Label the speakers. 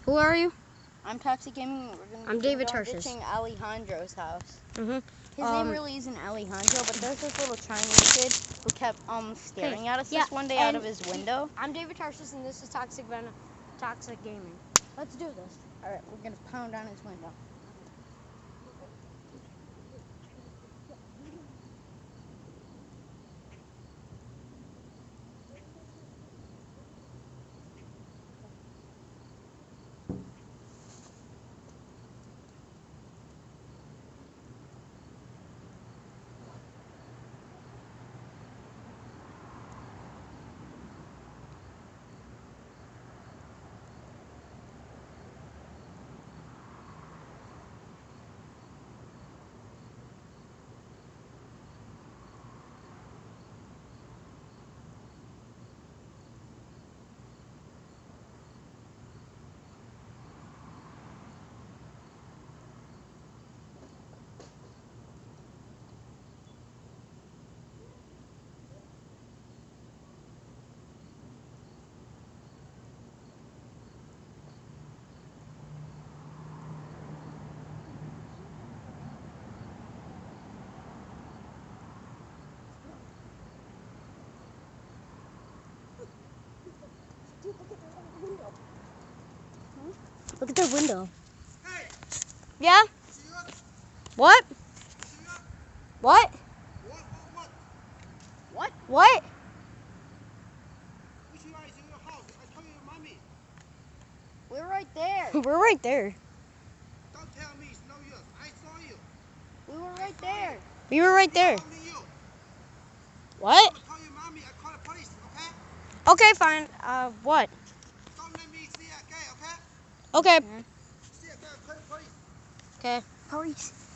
Speaker 1: Who are you?
Speaker 2: I'm Toxic Gaming.
Speaker 1: I'm David Tarsus.
Speaker 2: Ditching Alejandro's house.
Speaker 1: Mhm.
Speaker 2: His name really isn't Alejandro, but there's this little Chinese kid who kept staring at us this one day out of his window.
Speaker 1: I'm David Tarsus, and this is Toxic Gaming. Let's do this.
Speaker 2: All right, we're gonna pound on his window.
Speaker 1: Look at their window.
Speaker 3: Hey,
Speaker 1: Yeah? What? What?
Speaker 3: What?
Speaker 1: What?
Speaker 3: Which one is in your house? I told you, mommy.
Speaker 2: We're right there.
Speaker 1: We're right there.
Speaker 3: Don't tell me it's no use. I saw you.
Speaker 2: We were right there.
Speaker 1: We were right there.
Speaker 3: Only you.
Speaker 1: What?
Speaker 3: I told you, mommy. I call the police. Okay?
Speaker 1: Okay, fine. What?
Speaker 3: Don't let me see again. Okay?
Speaker 1: Okay.
Speaker 3: See again. Call the police.
Speaker 1: Okay. Police.